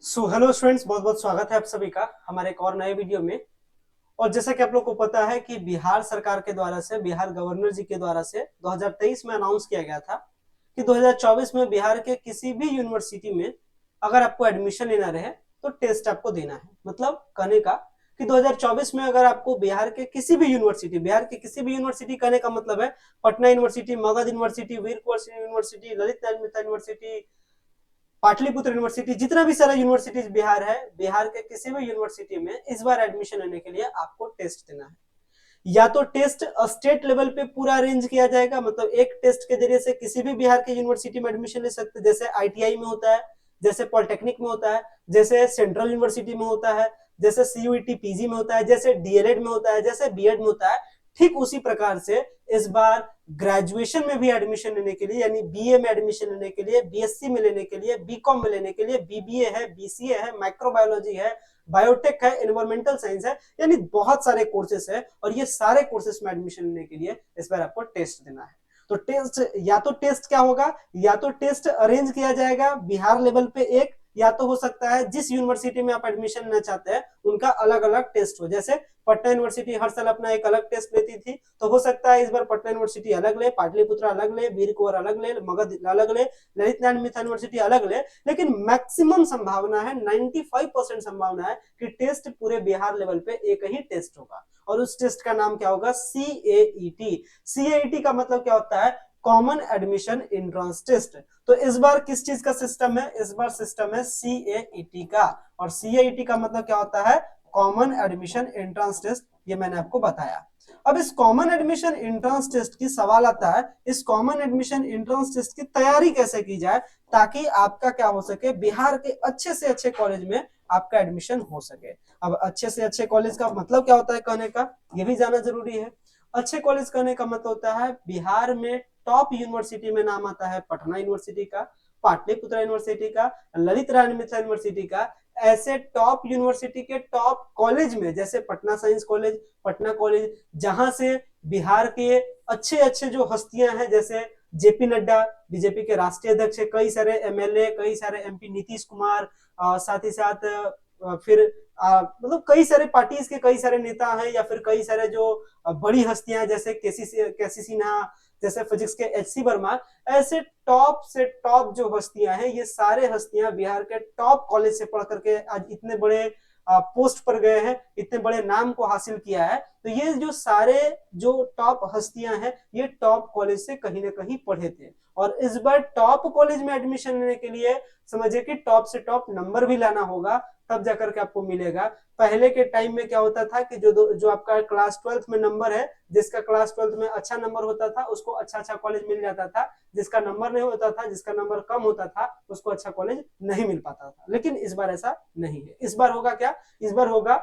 Hello students, बहुत बहुत स्वागत है आप सभी का हमारे एक और नए वीडियो में। और जैसा कि आप लोग को पता है कि बिहार सरकार के द्वारा से, बिहार गवर्नर जी के द्वारा से 2023 में अनाउंस किया गया था कि 2024 में बिहार के किसी भी यूनिवर्सिटी में अगर आपको एडमिशन लेना रहे तो टेस्ट आपको देना है। मतलब कहने का कि 2024 में अगर आपको बिहार के किसी भी यूनिवर्सिटी, बिहार के किसी भी यूनिवर्सिटी कहने का मतलब है Patna university, Magadh university, Veer Kunwar university, Lalit Narayan Mithila university, Pataliputra university, जितना भी सारा यूनिवर्सिटीज बिहार है, बिहार के किसी भी यूनिवर्सिटी में इस बार एडमिशन लेने के लिए आपको टेस्ट देना है। या तो टेस्ट स्टेट लेवल पे पूरा अरेंज किया जाएगा, मतलब एक टेस्ट के जरिए से किसी भी बिहार के यूनिवर्सिटी में एडमिशन ले सकते, जैसे आईटीआई में होता है, जैसे पॉलिटेक्निक में होता है, जैसे सेंट्रल यूनिवर्सिटी में होता है, जैसे सीयूईटी पीजी में होता है, जैसे डीएलएड में होता है, जैसे बीएड में होता है। ठीक उसी प्रकार से इस बार ग्रेजुएशन में भी एडमिशन लेने के लिए, यानी बीए में एडमिशन लेने के लिए, बीएससी में लेने के लिए, बीकॉम में लेने के लिए, बीबीए है, बीसीए है, माइक्रोबायोलॉजी है, बायोटेक है, एनवायरमेंटल साइंस है, यानी बहुत सारे कोर्सेस है। और ये सारे कोर्सेस में एडमिशन लेने के लिए इस बार आपको टेस्ट देना है। तो टेस्ट, या तो टेस्ट क्या होगा, या तो टेस्ट अरेंज किया जाएगा बिहार लेवल पे एक, या तो हो सकता है जिस यूनिवर्सिटी में आप एडमिशन लेना चाहते हैं उनका अलग अलग टेस्ट हो। जैसे पटना यूनिवर्सिटी हर साल अपना एक अलग टेस्ट लेती थी, तो हो सकता है इस बार पटना यूनिवर्सिटी अलग ले, पाटलिपुत्र अलग ले, वीर कुंवर अलग ले, मगध अलग ले, ललित नारायण मिथिला यूनिवर्सिटी अलग ले। लेकिन मैक्सिमम संभावना है, 95% संभावना है कि टेस्ट पूरे बिहार लेवल पे एक ही टेस्ट होगा, और उस टेस्ट का नाम क्या होगा, सीएईटी। सीएईटी का मतलब क्या होता है, कॉमन एडमिशन एंट्रेंस टेस्ट। तो इस बार किस चीज का सिस्टम है, इस बार सिस्टम है सीएईटी का। और सीएईटी का मतलब क्या होता है, कॉमन एडमिशन एंट्रेंस टेस्ट। ये मैंने आपको बताया। अब इस कॉमन एडमिशन एंट्रेंस टेस्ट की सवाल आता है, इस कॉमन एडमिशन एंट्रेंस टेस्ट की तैयारी कैसे की जाए ताकि आपका क्या हो सके, बिहार के अच्छे से अच्छे कॉलेज में आपका एडमिशन हो सके। अब अच्छे से अच्छे कॉलेज का मतलब क्या होता है कहने का, ये भी जानना जरूरी है। अच्छे कॉलेज कहने का मतलब होता है बिहार में टॉप यूनिवर्सिटी में नाम आता है पटना यूनिवर्सिटी का, पाटलिपुत्र यूनिवर्सिटी का, ललित नारायण मिथिला यूनिवर्सिटी का। ऐसे टॉप यूनिवर्सिटी के टॉप कॉलेज में, जैसे Patna science college, Patna college, जहां से बिहार के अच्छे अच्छे जो हस्तियां हैं, जैसे जेपी नड्डा, बीजेपी के राष्ट्रीय अध्यक्ष, कई सारे एमएलए, कई सारे एमपी, नीतीश कुमार, साथ ही साथ फिर मतलब कई सारे पार्टीज के कई सारे नेता हैं, या फिर कई सारे जो बड़ी हस्तियां हैं, जैसे केसी सिन्हा, जैसे फिजिक्स के एचसी वर्मा। ऐसे टॉप से टॉप जो हस्तियां हैं, ये सारे हस्तियां बिहार के टॉप कॉलेज से पढ़ करके आज इतने बड़े पोस्ट पर गए हैं, इतने बड़े नाम को हासिल किया है। तो ये जो सारे जो टॉप हस्तियां हैं, ये टॉप कॉलेज से कहीं ना कहीं पढ़े थे। और इस बार टॉप कॉलेज में एडमिशन लेने के लिए समझिए कि टॉप से टॉप नंबर भी लाना होगा, तब जाकर के आपको मिलेगा। पहले के टाइम में क्या होता था कि जो आपका क्लास 12th में नंबर है, जिसका क्लास 12th में अच्छा नंबर होता था उसको अच्छा अच्छा कॉलेज मिल जाता था, जिसका नंबर नहीं होता था, जिसका नंबर कम होता था, उसको अच्छा कॉलेज नहीं मिल पाता था। लेकिन इस बार ऐसा नहीं है। इस बार होगा क्या, इस बार होगा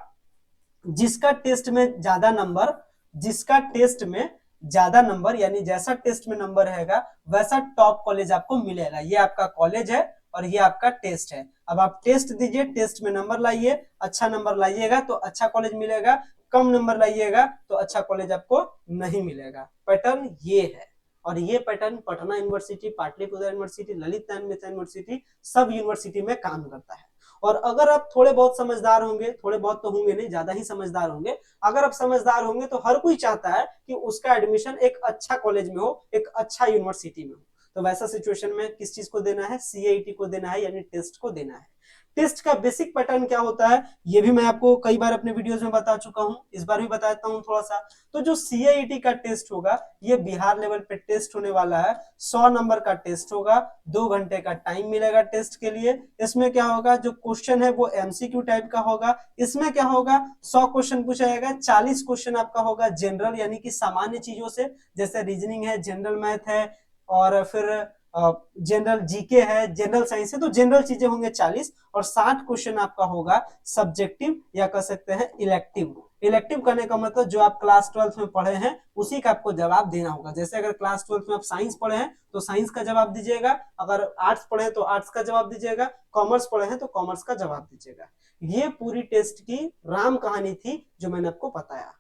जिसका टेस्ट में ज्यादा नंबर, जिसका टेस्ट में ज्यादा नंबर, यानी जैसा टेस्ट में नंबर रहेगा वैसा टॉप कॉलेज आपको मिलेगा। ये आपका कॉलेज है और ये आपका टेस्ट है। अब आप टेस्ट दीजिए, टेस्ट में नंबर लाइए, अच्छा नंबर लाइएगा तो अच्छा कॉलेज मिलेगा, कम नंबर लाइएगा तो अच्छा कॉलेज आपको नहीं मिलेगा। पैटर्न ये है। और ये pattern Patna university, Pataliputra university, Lalit Narayan Mithila university, सब यूनिवर्सिटी में काम करता है। और अगर आप थोड़े बहुत समझदार होंगे, थोड़े बहुत तो होंगे नहीं, ज्यादा ही समझदार होंगे, अगर आप समझदार होंगे तो हर कोई चाहता है कि उसका एडमिशन एक अच्छा कॉलेज में हो, एक अच्छा यूनिवर्सिटी में हो। तो वैसा सिचुएशन में किस चीज को देना है, सीआईटी को देना है, यानी टेस्ट को देना है। टेस्ट का बेसिक पैटर्न क्या होता है, ये भी मैं आपको कई बार अपने वीडियोस में बता चुका हूं, इस बार भी बताता हूं थोड़ा सा। तो जो सीआईटी का टेस्ट होगा, ये बिहार लेवल पे टेस्ट होने वाला है। 100 नंबर का टेस्ट होगा, 2 घंटे का टाइम मिलेगा टेस्ट के लिए। इसमें क्या होगा, जो क्वेश्चन है वो एमसीक्यू टाइप का होगा। इसमें क्या होगा, 100 क्वेश्चन पूछा जाएगा, 40 क्वेश्चन आपका होगा जनरल, यानी कि सामान्य चीजों से, जैसे रीजनिंग है, जनरल मैथ है, और फिर जनरल जीके है, जनरल साइंस है, तो जनरल चीजें होंगे 40। और 60 क्वेश्चन आपका होगा सब्जेक्टिव, या कह सकते हैं इलेक्टिव। इलेक्टिव करने का मतलब जो आप क्लास 12th में पढ़े हैं उसी का आपको जवाब देना होगा। जैसे अगर क्लास 12th में आप साइंस पढ़े हैं तो साइंस का जवाब दीजिएगा, अगर आर्ट्स पढ़े हैं तो आर्ट्स का जवाब दीजिएगा, कॉमर्स पढ़े हैं तो कॉमर्स का जवाब दीजिएगा। ये पूरी टेस्ट की राम कहानी थी जो मैंने आपको बताया।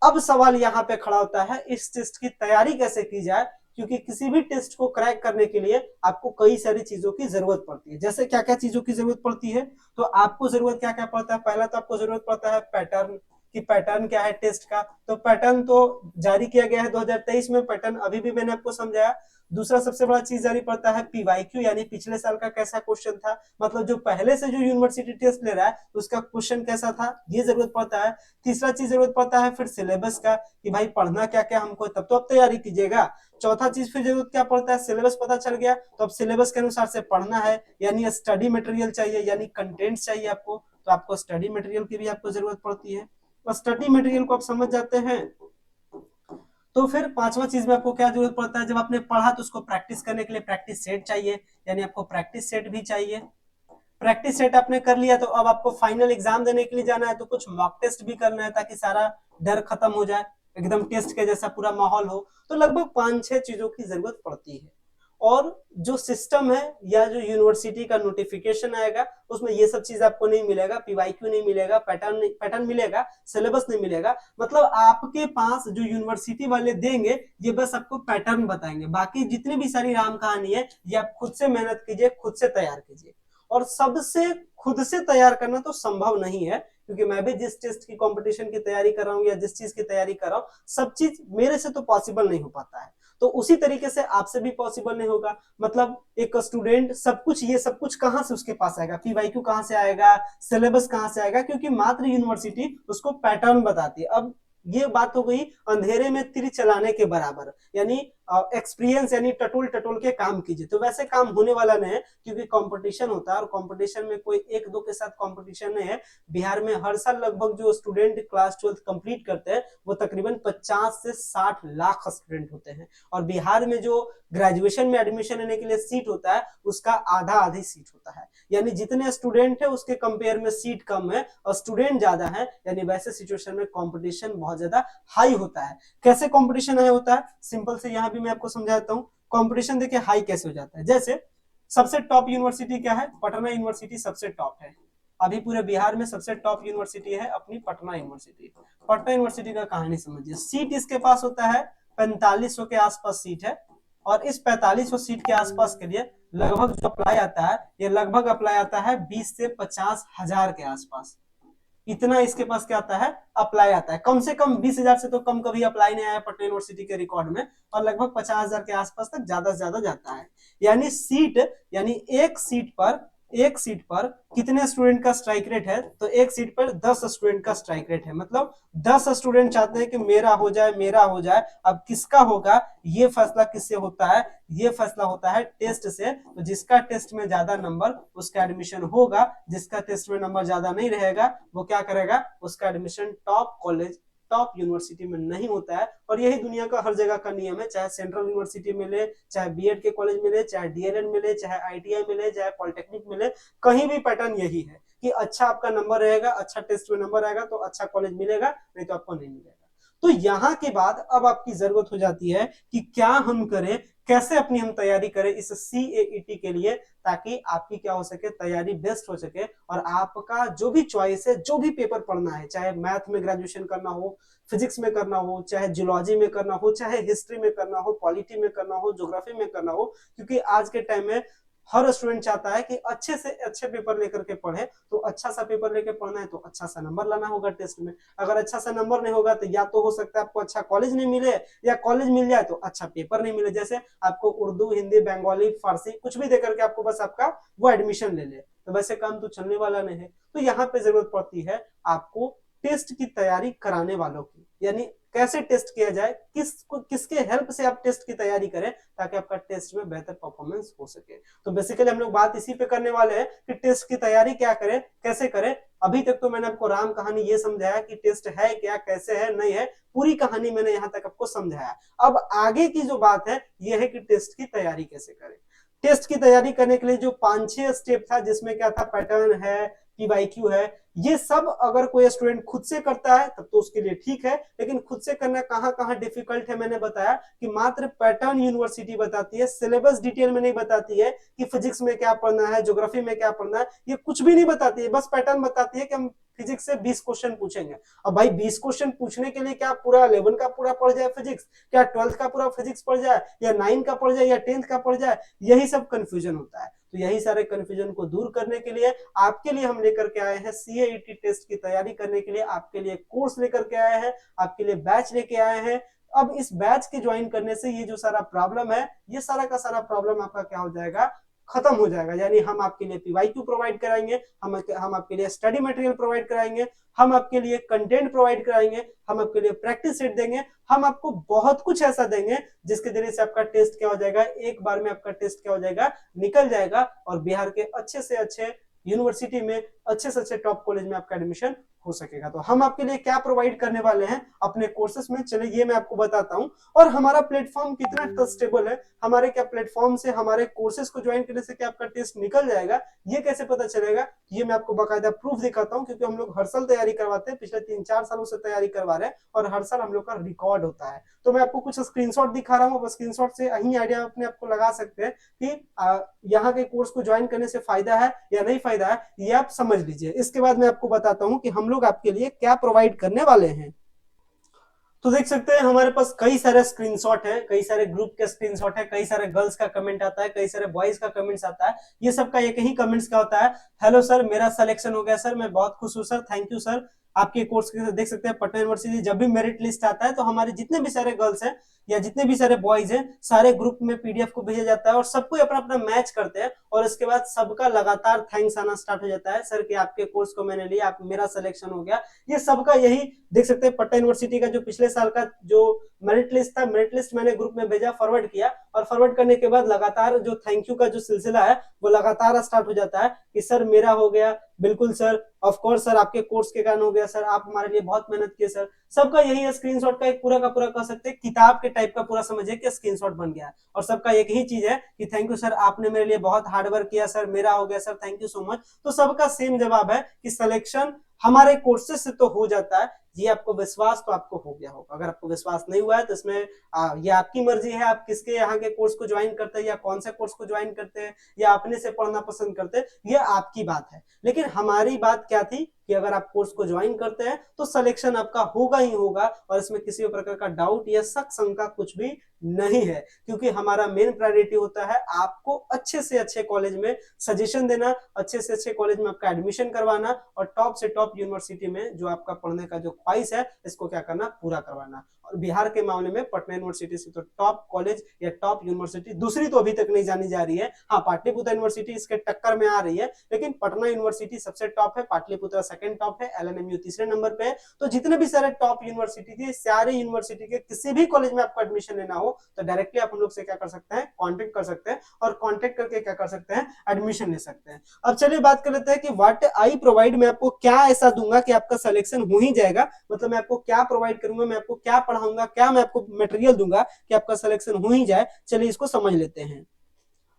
अब सवाल यहाँ पे खड़ा होता है, इस टेस्ट की तैयारी कैसे की जाए। क्योंकि किसी भी टेस्ट को क्रैक करने के लिए आपको कई सारी चीजों की जरूरत पड़ती है। जैसे क्या क्या चीजों की जरूरत पड़ती है, तो आपको जरूरत क्या क्या पड़ता है, पहला तो आपको जरूरत पड़ता है पैटर्न, कि पैटर्न क्या है टेस्ट का, तो पैटर्न तो जारी किया गया है 2023 में, पैटर्न अभी भी मैंने आपको समझाया। दूसरा सबसे बड़ा चीज जारी पड़ता है पीवाईक्यू, यानी पिछले साल का कैसा क्वेश्चन था, मतलब जो पहले से जो यूनिवर्सिटी टेस्ट ले रहा है उसका क्वेश्चन कैसा था, ये जरूरत पड़ता है। तीसरा चीज जरूरत पड़ता है फिर सिलेबस का, कि भाई पढ़ना क्या क्या हमको, तब तो आप तैयारी कीजिएगा। चौथा चीज फिर जरूरत क्या पड़ता है, सिलेबस पता चल गया तो अब सिलेबस के अनुसार से पढ़ना है, यानी स्टडी मटेरियल चाहिए, यानी कंटेंट चाहिए आपको, तो आपको स्टडी मटेरियल की भी आपको जरूरत पड़ती है। और स्टडी मटेरियल को आप समझ जाते हैं, तो फिर पांचवा चीज में आपको क्या जरूरत पड़ता है, जब आपने पढ़ा तो उसको प्रैक्टिस करने के लिए प्रैक्टिस सेट चाहिए, यानी आपको प्रैक्टिस सेट भी चाहिए। प्रैक्टिस सेट आपने कर लिया तो अब आपको फाइनल एग्जाम देने के लिए जाना है, तो कुछ मॉक टेस्ट भी करना है ताकि सारा डर खत्म हो जाए, एकदम टेस्ट के जैसा पूरा माहौल हो। तो लगभग 5-6 चीजों की जरूरत पड़ती है। और जो सिस्टम है या जो यूनिवर्सिटी का नोटिफिकेशन आएगा उसमें ये सब चीज आपको नहीं मिलेगा, पीवाईक्यू नहीं मिलेगा, पैटर्न मिलेगा, सिलेबस नहीं मिलेगा। मतलब आपके पास जो यूनिवर्सिटी वाले देंगे ये बस आपको पैटर्न बताएंगे, बाकी जितनी भी सारी राम कहानी है ये आप खुद से मेहनत कीजिए, खुद से तैयार कीजिए। और सबसे खुद से तैयार करना तो संभव नहीं है, क्योंकि मैं भी जिस टेस्ट की कंपटीशन की तैयारी कर रहा हूँ या जिस चीज की तैयारी कर रहा हूँ सब चीज मेरे से तो पॉसिबल नहीं हो पाता है, तो उसी तरीके से आपसे भी पॉसिबल नहीं होगा। मतलब एक स्टूडेंट सब कुछ, ये सब कुछ कहां से उसके पास आएगा, पीवाईक्यू कहां से आएगा, सिलेबस कहां से आएगा, क्योंकि मात्र यूनिवर्सिटी उसको पैटर्न बताती है। अब ये बात हो गई अंधेरे में तीर चलाने के बराबर, यानी एक्सपीरियंस, यानी टटोल टटोल के काम कीजिए, तो वैसे काम होने वाला नहीं है, क्योंकि कंपटीशन होता है और कंपटीशन में कोई एक दो के साथ कंपटीशन नहीं है। बिहार में हर साल लगभग जो स्टूडेंट क्लास 12 कंप्लीट करते हैं वो तकरीबन 50 से 60 लाख स्टूडेंट होते हैं, और बिहार में जो ग्रेजुएशन में एडमिशन लेने के लिए सीट होता है उसका आधा आधी सीट होता है, यानी जितने स्टूडेंट है उसके कंपेयर में सीट कम है और स्टूडेंट ज्यादा है, यानी वैसे सिचुएशन में कंपटीशन बहुत ज्यादा हाई होता है। कैसे कंपटीशन हाई होता है, सिंपल से यहाँ भी मैं आपको समझाता हूँ। कंपटीशन देखिए हाई कैसे हो जाता है, जैसे सबसे टॉप यूनिवर्सिटी क्या है, पटना यूनिवर्सिटी सबसे टॉप है, अभी पूरे बिहार में सबसे टॉप यूनिवर्सिटी है अपनी पटना यूनिवर्सिटी। पटना यूनिवर्सिटी का कहानी समझिए, सीट इसके पास होता है 4500 के आसपास सीट है, और इस 4500 सीट के आसपास के लिए लगभग जो अप्लाई आता है ये लगभग अप्लाई आता है 20 से 50 हजार के आसपास, इतना इसके पास क्या आता है, अप्लाई आता है। कम से कम 20,000 से तो कम कभी अप्लाई नहीं आया पटना यूनिवर्सिटी के रिकॉर्ड में, और लगभग 50,000 के आसपास तक ज्यादा से ज्यादा जाता है। यानी सीट, यानी एक सीट पर कितने स्टूडेंट का स्ट्राइक रेट है, तो एक सीट पर 10 स्टूडेंट का स्ट्राइक रेट है, मतलब 10 स्टूडेंट चाहते हैं कि मेरा हो जाए मेरा हो जाए। अब किसका होगा ये फैसला किससे होता है, ये फैसला होता है टेस्ट से, तो जिसका टेस्ट में ज्यादा नंबर उसका एडमिशन होगा, जिसका टेस्ट में नंबर ज्यादा नहीं रहेगा वो क्या करेगा, उसका admission top college top university में नहीं होता है। और यही दुनिया का हर जगह का नियम है, चाहे सेंट्रल यूनिवर्सिटी मिले, चाहे बीएड के कॉलेज मिले, चाहे डीएलएड मिले, चाहे आईटीआई मिले, चाहे पॉलिटेक्निक मिले, कहीं भी पैटर्न यही है कि अच्छा आपका नंबर रहेगा, अच्छा टेस्ट में नंबर आएगा तो अच्छा कॉलेज मिलेगा, नहीं तो आपको नहीं मिलेगा। तो यहाँ के बाद अब आपकी जरूरत हो जाती है कि क्या हम करें, कैसे अपनी हम तैयारी करें इस सीएईटी के लिए, ताकि आपकी क्या हो सके, तैयारी बेस्ट हो सके, और आपका जो भी चॉइस है, जो भी पेपर पढ़ना है, चाहे मैथ में ग्रेजुएशन करना हो, फिजिक्स में करना हो, चाहे जियोलॉजी में करना हो, चाहे हिस्ट्री में करना हो, पॉलिटी में करना हो, ज्योग्राफी में करना हो, क्योंकि आज के टाइम में हर स्टूडेंट चाहता है कि अच्छे से अच्छे पेपर लेकर के पढ़े, तो अच्छा सा पेपर लेकर पढ़ना है तो अच्छा सा नंबर लाना होगा टेस्ट में। अगर अच्छा सा नंबर नहीं होगा तो या तो हो सकता है आपको अच्छा कॉलेज नहीं मिले, या कॉलेज मिल जाए तो अच्छा पेपर नहीं मिले, जैसे आपको उर्दू, हिंदी, बंगाली, फारसी कुछ भी देकर के आपको बस आपका वो एडमिशन ले ले, तो वैसे काम तो चलने वाला नहीं है। तो यहाँ पे जरूरत पड़ती है आपको टेस्ट की तैयारी कराने वालों की, यानी कैसे टेस्ट किया जाए, किसके हेल्प से आप टेस्ट की तैयारी करें ताकि आपका टेस्ट में बेहतर परफॉर्मेंस हो सके। तो बेसिकली हम लोग बात इसी पे करने वाले हैं कि टेस्ट की तैयारी क्या करें, कैसे करें। अभी तक तो मैंने आपको राम कहानी ये समझाया कि टेस्ट है क्या, कैसे है, नहीं है, पूरी कहानी मैंने यहाँ तक आपको समझाया। अब आगे की जो बात है ये है कि टेस्ट की तैयारी कैसे करें। टेस्ट की तैयारी करने के लिए जो 5-6 स्टेप था, जिसमें क्या था, पैटर्न है, पीवाईक्यू है, ये सब अगर कोई स्टूडेंट खुद से करता है तब तो उसके लिए ठीक है, लेकिन खुद से करना कहाँ कहाँ डिफिकल्ट है मैंने बताया कि मात्र पैटर्न यूनिवर्सिटी बताती है, सिलेबस डिटेल में नहीं बताती है कि फिजिक्स में क्या पढ़ना है, ज्योग्राफी में क्या पढ़ना है, ये कुछ भी नहीं बताती है, बस पैटर्न बताती है कि हम फिजिक्स से 20 क्वेश्चन पूछेंगे। अब भाई 20 क्वेश्चन पूछने के लिए क्या पूरा 11 का पूरा पढ़ जाए फिजिक्स, क्या 12th का पूरा फिजिक्स पढ़ जाए, या 9 का पढ़ जाए, या 10th का पढ़ जाए, यही सब कंफ्यूजन होता है। तो यही सारे कंफ्यूजन को दूर करने के लिए आपके लिए हम लेकर के आए हैं सीएईटी टेस्ट की तैयारी करने के लिए, आपके लिए कोर्स लेकर के आए हैं, आपके लिए बैच लेके आए हैं। अब इस बैच के ज्वाइन करने से ये जो सारा प्रॉब्लम है, ये सारा का सारा प्रॉब्लम आपका क्या हो जाएगा, खत्म हो जाएगा। यानी हम आपके लिए पीवाईक्यू प्रोवाइड कराएंगे, हम आपके लिए स्टडी मटेरियल प्रोवाइड कराएंगे, हम आपके लिए कंटेंट प्रोवाइड कराएंगे, हम आपके लिए प्रैक्टिस सेट देंगे, हम आपको बहुत कुछ ऐसा देंगे जिसके जरिए से आपका टेस्ट क्या हो जाएगा, एक बार में आपका टेस्ट क्या हो जाएगा, निकल जाएगा और बिहार के अच्छे से अच्छे यूनिवर्सिटी में, अच्छे से अच्छे टॉप कॉलेज में आपका एडमिशन हो सकेगा। तो हम आपके लिए क्या प्रोवाइड करने वाले हैं अपने कोर्सेस में, चलिए ये मैं आपको बताता हूं। और हमारा प्लेटफॉर्म कितना ट्रस्टेबल है, हमारे क्या प्लेटफॉर्म से हमारे कोर्सेज को ज्वाइन करने से क्या आपका टेस्ट निकल जाएगा, ये कैसे पता चलेगा, ये मैं आपको बाकायदा प्रूफ दिखाता हूं। क्योंकि हम लोग हर साल तैयारी करवाते हैं, पिछले 3-4 सालों से तैयारी करवा रहे हैं और हर साल हम लोग का रिकॉर्ड होता है। तो मैं आपको कुछ स्क्रीनशॉट दिखा रहा हूँ, स्क्रीनशॉट से यही आइडिया अपने आपको लगा सकते हैं कि यहाँ के कोर्स को ज्वाइन करने से फायदा है या नहीं फायदा है, ये आप समझ लीजिए। इसके बाद मैं आपको बताता हूँ कि हम लोग आपके लिए क्या प्रोवाइड करने वाले हैं। तो देख सकते हैं हमारे पास कई सारे स्क्रीनशॉट है, कई सारे ग्रुप के स्क्रीनशॉट है, कई सारे गर्ल्स का कमेंट आता है, कई सारे बॉयज का कमेंट्स आता है। ये सब का एक ही कमेंट्स का होता है, हेलो सर मेरा सिलेक्शन हो गया सर, मैं बहुत खुश हूँ सर, थैंक यू सर। आपके कोर्स के देख सकते हैं पटना यूनिवर्सिटी जब भी मेरिट लिस्ट आता है तो हमारे जितने भी सारे गर्ल्स हैं या जितने भी सारे बॉयज हैं, सारे ग्रुप में पीडीएफ को भेजा जाता है और सबको अपना अपना मैच करते हैं और इसके बाद सबका लगातार थैंक्स आना स्टार्ट हो जाता है, सर कि आपके कोर्स को मैंने लिया, आप मेरा सिलेक्शन हो गया। ये सबका यही देख सकते हैं पटना यूनिवर्सिटी का जो पिछले साल का जो मेरिट लिस्ट था, मेरिट लिस्ट मैंने ग्रुप में भेजा, फॉरवर्ड किया और फॉरवर्ड करने के बाद लगातार जो थैंक यू का जो सिलसिला है वो लगातार स्टार्ट हो जाता है कि सर मेरा हो गया, बिल्कुल सर, ऑफ कोर्स सर, आपके कोर्स के कारण हो गया सर, आप हमारे लिए बहुत मेहनत किए सर। सबका यही स्क्रीनशॉट का एक पूरा का पूरा कह सकते हैं किताब के टाइप का पूरा समझिए कि स्क्रीनशॉट बन गया और सबका एक ही चीज है कि थैंक यू सर, आपने मेरे लिए बहुत हार्ड वर्क किया सर, मेरा हो गया sir, thank you so much. तो सबका सेम जवाब है कि सिलेक्शन हमारे कोर्सेज से तो हो जाता है, ये आपको विश्वास तो आपको हो गया होगा। अगर आपको विश्वास नहीं हुआ है तो इसमें ये आपकी मर्जी है, आप किसके यहाँ के कोर्स को ज्वाइन करते हैं या कौन से कोर्स को ज्वाइन करते हैं या अपने से पढ़ना पसंद करते हैं, ये आपकी बात है। लेकिन हमारी बात क्या थी कि अगर आप कोर्स को ज्वाइन करते हैं तो सिलेक्शन आपका होगा ही होगा और इसमें किसी भी प्रकार का डाउट या शक शंका कुछ भी नहीं है। क्योंकि हमारा मेन प्रायोरिटी होता है आपको अच्छे से अच्छे कॉलेज में सजेशन देना, अच्छे से अच्छे कॉलेज में आपका एडमिशन करवाना और टॉप से टॉप यूनिवर्सिटी में जो आपका पढ़ने का जो ख्वाहिश है इसको क्या करना, पूरा करवाना। और बिहार के मामले में पटना यूनिवर्सिटी से तो टॉप कॉलेज या टॉप यूनिवर्सिटी दूसरी तो अभी तक नहीं जानी जा रही है। हाँ, पाटलिपुत्र यूनिवर्सिटी इसके टक्कर में आ रही है, लेकिन पटना यूनिवर्सिटी सबसे टॉप है, पाटलिपुत्र सेकंड टॉप है, एलएनएमयू तीसरे नंबर पे है। तो जितने भी सारे टॉप यूनिवर्सिटी थी, सारे यूनिवर्सिटी के किसी भी कॉलेज में आपको एडमिशन लेना हो तो डायरेक्टली आप हम लोग से क्या कर सकते हैं, कॉन्टेक्ट कर सकते हैं और कॉन्टेक्ट करके क्या कर सकते हैं, एडमिशन ले सकते हैं। अब चलिए बात कर लेते हैं कि व्हाट आई प्रोवाइड, मैं आपको क्या ऐसा दूंगा कि आपका सिलेक्शन हो ही जाएगा। मतलब मैं आपको क्या प्रोवाइड करूंगा, मैं आपको क्या पढ़ाऊंगा, क्या मैं आपको मटेरियल दूंगा कि आपका सिलेक्शन हो ही जाए। चलिए इसको समझ लेते हैं।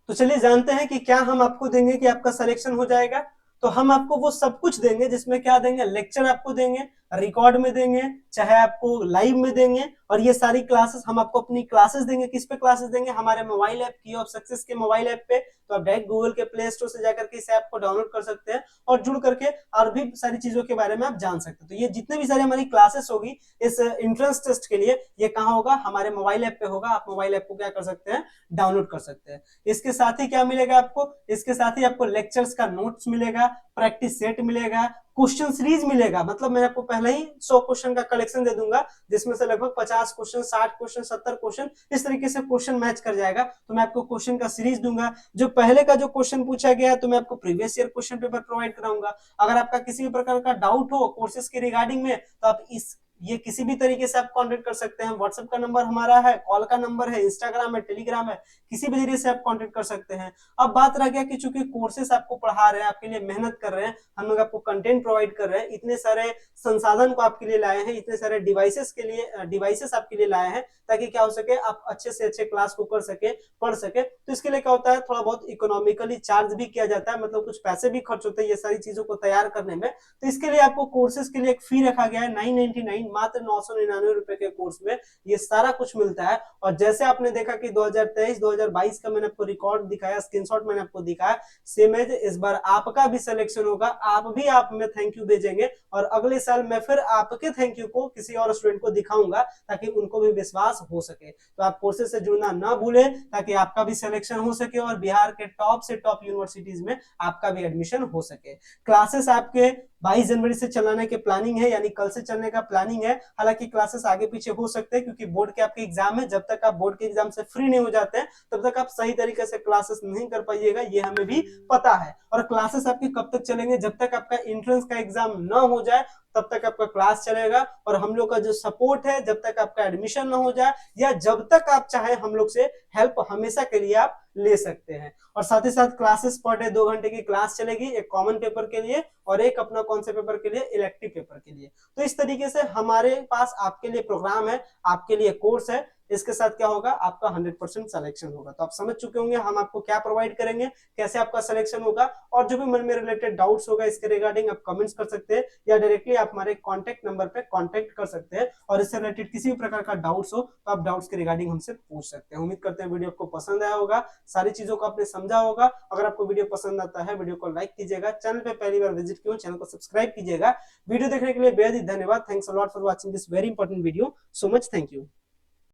तो चलिए जानते हैं कि क्या हम आपको देंगे कि आपका सिलेक्शन हो जाएगा। तो हम आपको वो सब कुछ देंगे जिसमें क्या देंगे, लेक्चर आपको देंगे, रिकॉर्ड में देंगे, चाहे आपको लाइव में देंगे और ये सारी क्लासेस हम आपको अपनी क्लासेस देंगे। किस पे क्लासेस देंगे, हमारे मोबाइल ऐप की ऑफ सक्सेस के मोबाइल ऐप पे। तो आप डायरेक्ट गूगल के प्ले स्टोर से जाकर के इस ऐप को डाउनलोड कर सकते हैं और जुड़ करके और भी सारी चीजों के बारे में आप जान सकते हैं। तो ये जितने भी सारी हमारी क्लासेस होगी इस एंट्रेंस टेस्ट के लिए, ये कहाँ होगा, हमारे मोबाइल ऐप पे होगा। आप मोबाइल ऐप को क्या कर सकते हैं, डाउनलोड कर सकते हैं। इसके साथ ही क्या मिलेगा आपको, इसके साथ ही आपको लेक्चर्स का नोट्स मिलेगा, प्रैक्टिस सेट मिलेगा, क्वेश्चन सीरीज मिलेगा। मतलब मैं आपको पहले ही 100 क्वेश्चन का कलेक्शन दे दूंगा जिसमें से लगभग 50 क्वेश्चन, 60 क्वेश्चन, 70 क्वेश्चन इस तरीके से क्वेश्चन मैच कर जाएगा। तो मैं आपको क्वेश्चन का सीरीज दूंगा। जो पहले का जो क्वेश्चन पूछा गया है तो मैं आपको previous year question paper provide कराऊंगा। अगर आपका किसी भी प्रकार का डाउट हो कोर्सेज के रिगार्डिंग में तो आप इस ये किसी भी तरीके से आप कांटेक्ट कर सकते हैं। व्हाट्सएप का नंबर हमारा है, कॉल का नंबर है, इंस्टाग्राम है, टेलीग्राम है, किसी भी जरिए से आप कांटेक्ट कर सकते हैं। अब बात रह गया कि चूंकि कोर्सेस आपको पढ़ा रहे हैं, आपके लिए मेहनत कर रहे हैं, हम लोग आपको कंटेंट प्रोवाइड कर रहे हैं, इतने सारे संसाधन को आपके लिए लाए हैं, इतने सारे डिवाइसेस आपके लिए लाए हैं, ताकि क्या हो सके, आप अच्छे से अच्छे क्लास को कर सके, पढ़ सके। तो इसके लिए क्या होता है, थोड़ा बहुत इकोनॉमिकली चार्ज भी किया जाता है, मतलब कुछ पैसे भी खर्च होते हैं ये सारी चीजों को तैयार करने में। तो इसके लिए आपको कोर्सेज के लिए एक फी रखा गया है 999, मात्र 999 रुपए के कोर्स में ये सारा कुछ मिलता है। और जैसे आपने देखा कि 2023-2022 का मैंने आपको रिकॉर्ड दिखाया, स्क्रीनशॉट मैंने आपको दिखाया, सेम है इस बार आपका भी सिलेक्शन होगा, आप में थैंक यू भेजेंगे और अगले साल मैं फिर आपके थैंक यू को किसी और स्टूडेंट को दिखाऊंगा, ताकि उनको भी विश्वास हो सके। तो आप कोर्सेज से जुड़ना ना भूलें, ताकि आपका भी सिलेक्शन हो सके और बिहार के टॉप से टॉप यूनिवर्सिटीज में आपका भी एडमिशन हो सके। क्लासेस आपके 22 जनवरी से चलाने के प्लानिंग है, यानी कल से चलने का प्लानिंग है। हालांकि क्लासेस आगे पीछे हो सकते हैं, क्योंकि बोर्ड के आपके एग्जाम है, जब तक आप बोर्ड के एग्जाम से फ्री नहीं हो जाते हैं तब तक आप सही तरीके से क्लासेस नहीं कर पाइएगा, ये हमें भी पता है। और क्लासेस आपकी कब तक चलेंगे, जब तक आपका एंट्रेंस का एग्जाम ना हो जाए तब तक आपका क्लास चलेगा। और हम लोग का जो सपोर्ट है, जब तक आपका एडमिशन ना हो जाए या जब तक आप चाहे हम लोग से हेल्प हमेशा के लिए आप ले सकते हैं। और साथ ही साथ क्लासेस पर डे 2 घंटे की क्लास चलेगी, एक कॉमन पेपर के लिए और एक अपना कौन से पेपर के लिए, इलेक्टिव पेपर के लिए। तो इस तरीके से हमारे पास आपके लिए प्रोग्राम है, आपके लिए कोर्स है। इसके साथ क्या होगा, आपका 100% सिलेक्शन होगा। तो आप समझ चुके होंगे हम आपको क्या प्रोवाइड करेंगे, कैसे आपका सिलेक्शन होगा। और जो भी मन में रिलेटेड डाउट्स होगा इसके रिगार्डिंग आप कमेंट्स कर सकते हैं, या डायरेक्टली आप हमारे कॉन्टैक्ट नंबर पे कॉन्टैक्ट कर सकते हैं। और इससे रिलेटेड किसी भी प्रकार का डाउट्स हो तो आप डाउट्स के रिगार्डिंग हमसे पूछ सकते हैं। उम्मीद करते हैं वीडियो आपको पसंद आया होगा, सारी चीजों को आपने समझा होगा। अगर आपको वीडियो पसंद आता है, वीडियो को लाइक कीजिएगा, चैनल पे पहली बार विजिट किया चैनल को सब्सक्राइब कीजिएगा। वीडियो देखने के लिए बेहद ही धन्यवाद। Thanks a lot for watching this very important video. So much thank you.